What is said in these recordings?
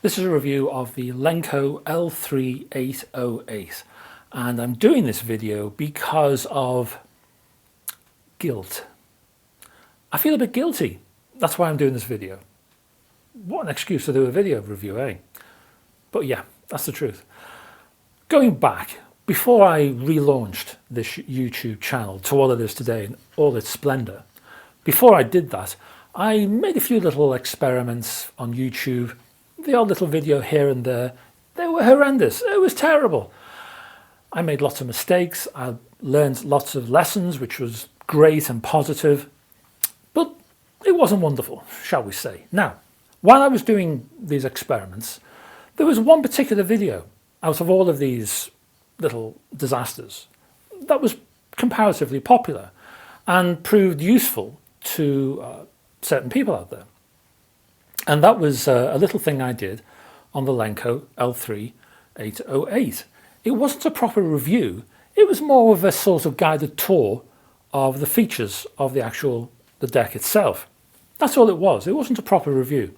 This is a review of the Lenco L-3808 and I'm doing this video because of guilt. I feel a bit guilty. That's why I'm doing this video. What an excuse to do a video review, eh? But yeah, that's the truth. Going back, before I relaunched this YouTube channel to what it is today in all its splendor, before I did that, I made a few little experiments on YouTube. The odd little video here and there. They were horrendous. It was terrible. I made lots of mistakes. I learned lots of lessons, which was great and positive, but it wasn't wonderful, shall we say. Now, while I was doing these experiments, there was one particular video out of all of these little disasters that was comparatively popular and proved useful to certain people out there. And that was a little thing I did on the Lenco L-3808. It wasn't a proper review. It was more of a sort of guided tour of the features of the deck itself. That's all it was. It wasn't a proper review.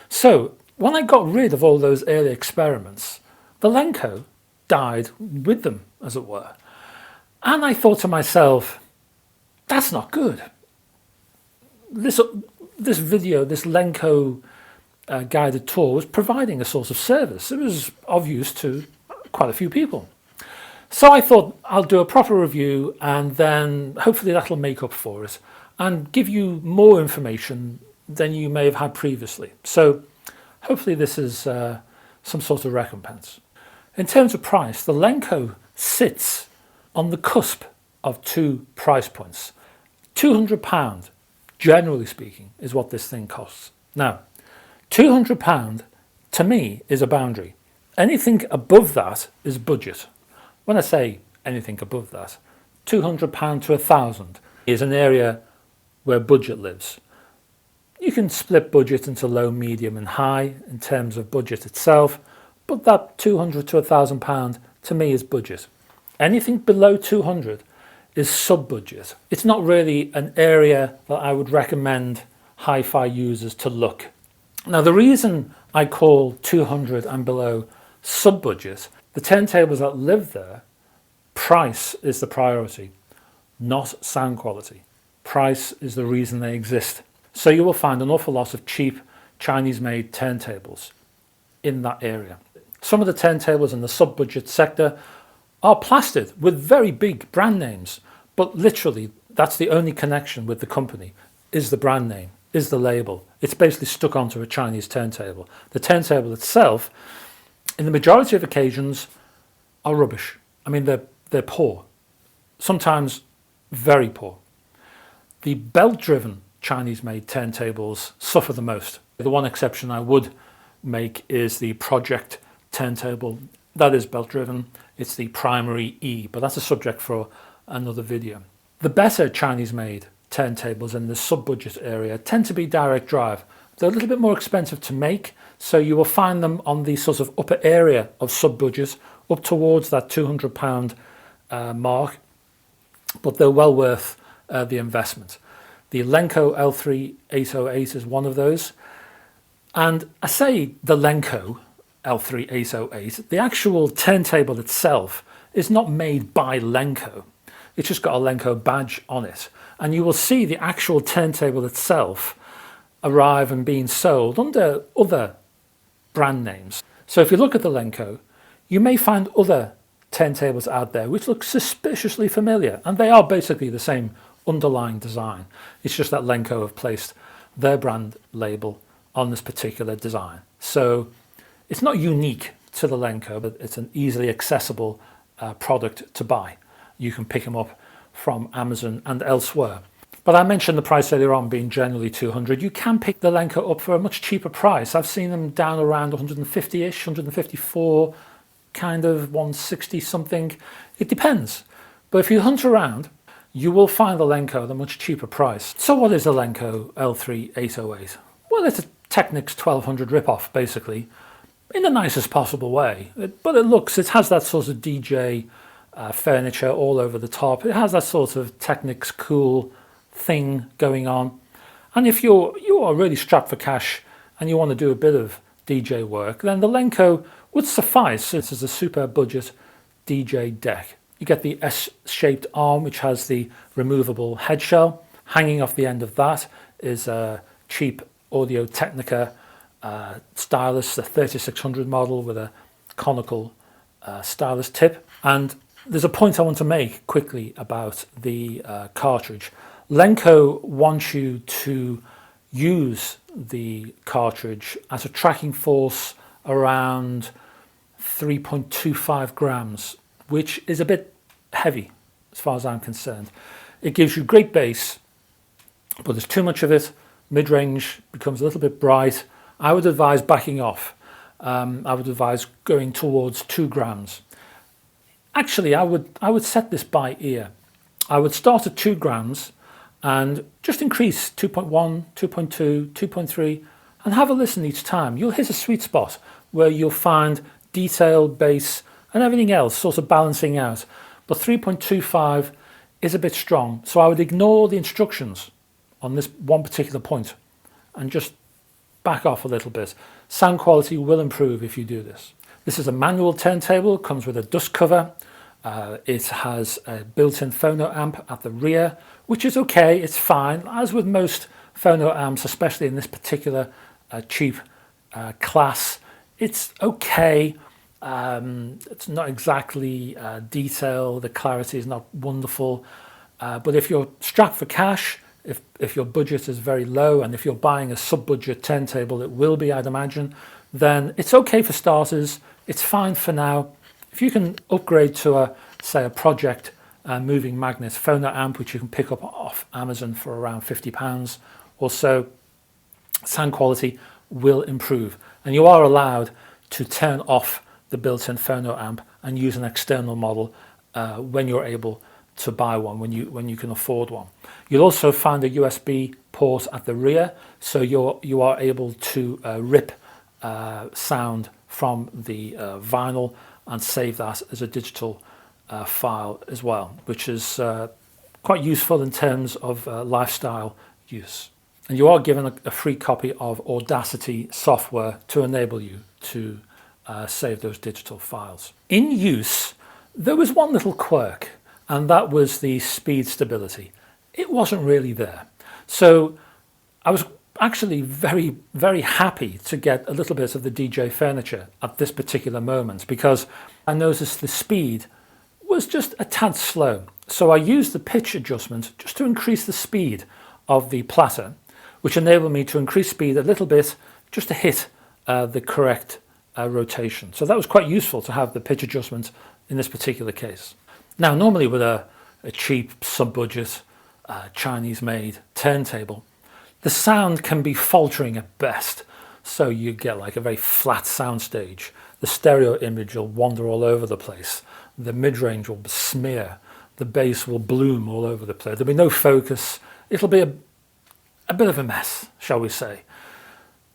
So when I got rid of all those early experiments, the Lenco died with them, as it were. And I thought to myself, that's not good. This video, this Lenco guided tour was providing a sort of service. It was of use to quite a few people. So I thought I'll do a proper review and then hopefully that'll make up for it and give you more information than you may have had previously. So hopefully this is some sort of recompense. In terms of price, the Lenco sits on the cusp of two price points. £200, generally speaking, is what this thing costs. Now, £200 to me is a boundary. Anything above that is budget. When I say anything above that, £200 to £1,000 is an area where budget lives. You can split budget into low, medium and high in terms of budget itself, but that £200 to £1,000 to me is budget. Anything below 200 is sub-budget. It's not really an area that I would recommend hi-fi users to look. Now the reason I call 200 and below sub-budget, the turntables that live there, price is the priority, not sound quality. Price is the reason they exist. So you will find an awful lot of cheap Chinese-made turntables in that area. Some of the turntables in the sub-budget sector are plastered with very big brand names, but literally that's the only connection with the company, is the brand name, is the label. It's basically stuck onto a Chinese turntable. The turntable itself, in the majority of occasions, are rubbish. I mean, they're poor, sometimes very poor. The belt-driven Chinese-made turntables suffer the most. The one exception I would make is the Project turntable. That is belt-driven. It's the primary E, but that's a subject for another video. The better Chinese-made turntables in the sub-budget area tend to be direct drive. They're a little bit more expensive to make, so you will find them on the sort of upper area of sub-budget, up towards that £200 mark, but they're well worth the investment. The Lenco L-3808 is one of those. And I say the Lenco L-3808, the actual turntable itself is not made by Lenco. It's just got a Lenco badge on it. And you will see the actual turntable itself arrive and being sold under other brand names. So if you look at the Lenco, you may find other turntables out there which look suspiciously familiar, and they are basically the same underlying design. It's just that Lenco have placed their brand label on this particular design. So it's not unique to the Lenco, but it's an easily accessible product to buy. You can pick them up from Amazon and elsewhere. But I mentioned the price earlier on being generally 200. You can pick the Lenco up for a much cheaper price. I've seen them down around 150-ish, 154, kind of 160 something. It depends. But if you hunt around, you will find the Lenco at a much cheaper price. So what is the Lenco L-3808? Well, it's a Technics 1200 ripoff, basically, in the nicest possible way. But it has that sort of DJ furniture all over the top. It has that sort of Technics cool thing going on. And if you are really strapped for cash and you want to do a bit of DJ work, then the Lenco would suffice. This is a super budget DJ deck. You get the S-shaped arm, which has the removable head shell. Hanging off the end of that is a cheap Audio-Technica stylus, the 3600 model with a conical stylus tip. And there's a point I want to make quickly about the cartridge. Lenco wants you to use the cartridge at a tracking force around 3.25 grams, which is a bit heavy as far as I'm concerned. It gives you great bass, but there's too much of it. Mid-range becomes a little bit bright. I would advise backing off. I would advise going towards 2 grams. Actually, I would set this by ear. I would start at 2 grams and just increase 2.1, 2.2, 2.3 and have a listen each time. You'll hit a sweet spot where you'll find detail, bass and everything else sort of balancing out. But 3.25 is a bit strong, so I would ignore the instructions on this one particular point and just back off a little bit. Sound quality will improve if you do this. This is a manual turntable, comes with a dust cover. It has a built-in phono amp at the rear, which is okay, it's fine. As with most phono amps, especially in this particular cheap class, it's okay. It's not exactly detailed, the clarity is not wonderful. But if you're strapped for cash, if your budget is very low, and if you're buying a sub-budget turntable, it will be, I'd imagine, then it's okay for starters. It's fine for now. If you can upgrade to say a project moving magnet phono amp, which you can pick up off Amazon for around £50 or so, sound quality will improve. And you are allowed to turn off the built-in phono amp and use an external model when you're able to buy one, when you can afford one. You'll also find a USB port at the rear, so you are able to rip sound from the vinyl and save that as a digital file as well, which is quite useful in terms of lifestyle use. And you are given a free copy of Audacity software to enable you to save those digital files. In use, there was one little quirk, and that was the speed stability. It wasn't really there. So I was actually very, very happy to get a little bit of the DJ furniture at this particular moment, because I noticed the speed was just a tad slow. So I used the pitch adjustment just to increase the speed of the platter, which enabled me to increase speed a little bit just to hit the correct rotation. So that was quite useful to have the pitch adjustment in this particular case. Now, normally with a cheap sub-budget Chinese-made turntable, the sound can be faltering at best. So you get like a very flat sound stage. The stereo image will wander all over the place. The mid-range will smear. The bass will bloom all over the place. There'll be no focus. It'll be a bit of a mess, shall we say.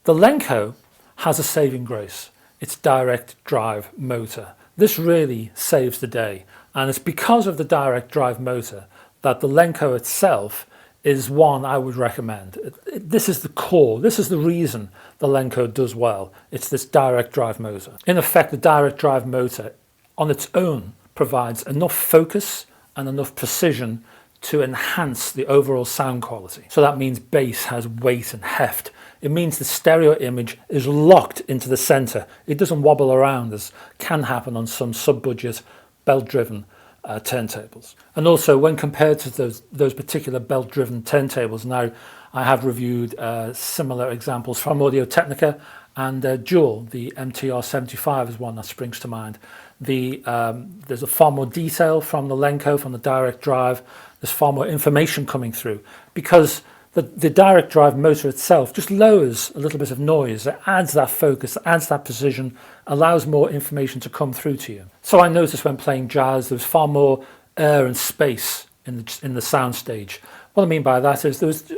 The Lenco has a saving grace. It's direct drive motor. This really saves the day. And it's because of the direct drive motor that the Lenco itself is one I would recommend. This is the core. This is the reason the Lenco does well. It's this direct drive motor. In effect, the direct drive motor on its own provides enough focus and enough precision to enhance the overall sound quality. So that means bass has weight and heft. It means the stereo image is locked into the center. It doesn't wobble around, as can happen on some sub-budget belt-driven turntables. And also, when compared to those particular belt-driven turntables, now I have reviewed similar examples from Audio-Technica, and Jewel, the MTR75 is one that springs to mind. There's a far more detail from the Lenco, from the direct drive. There's far more information coming through, because the direct drive motor itself just lowers a little bit of noise. It adds that focus, adds that precision, allows more information to come through to you. So I noticed when playing jazz, there was far more air and space in the sound stage. What I mean by that is there was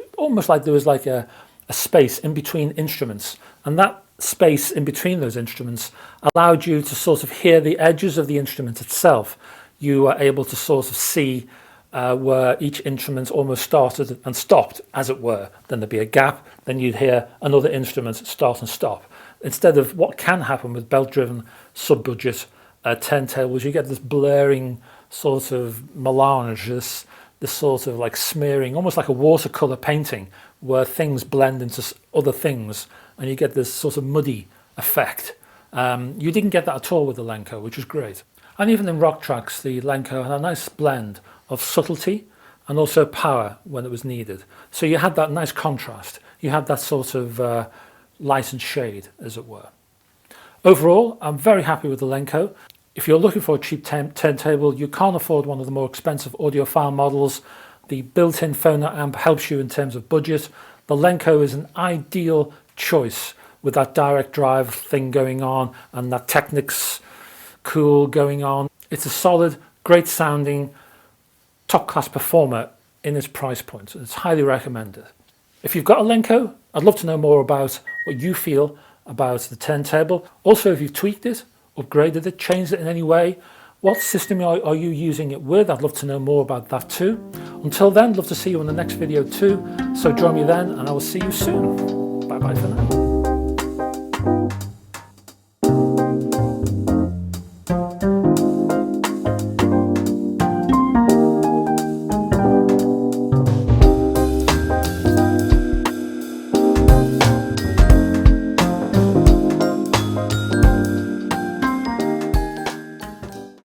a space in between instruments, and that space in between those instruments allowed you to sort of hear the edges of the instrument itself. You were able to sort of see where each instrument almost started and stopped, as it were. Then there'd be a gap, then you'd hear another instrument start and stop. instead of what can happen with belt-driven sub-budget turntables, you get this blurring sort of melange, this sort of like smearing, almost like a watercolor painting, where things blend into other things, and you get this sort of muddy effect. You didn't get that at all with the Lenco, which was great. And even in rock tracks, the Lenco had a nice blend of subtlety and also power when it was needed. So you had that nice contrast. You had that sort of light and shade, as it were. Overall, I'm very happy with the Lenco. If you're looking for a cheap turntable, you can't afford one of the more expensive audiophile models. The built-in phono amp helps you in terms of budget. The Lenco is an ideal choice with that direct drive thing going on and that Technics cool going on. It's a solid, great sounding, top-class performer in its price point. It's highly recommended. If you've got a Lenco, I'd love to know more about what you feel about the turntable. Also, if you've tweaked it, upgraded it, changed it in any way, what system are you using it with? I'd love to know more about that too. Until then, love to see you in the next video too. So join me then, and I will see you soon. Bye bye for now.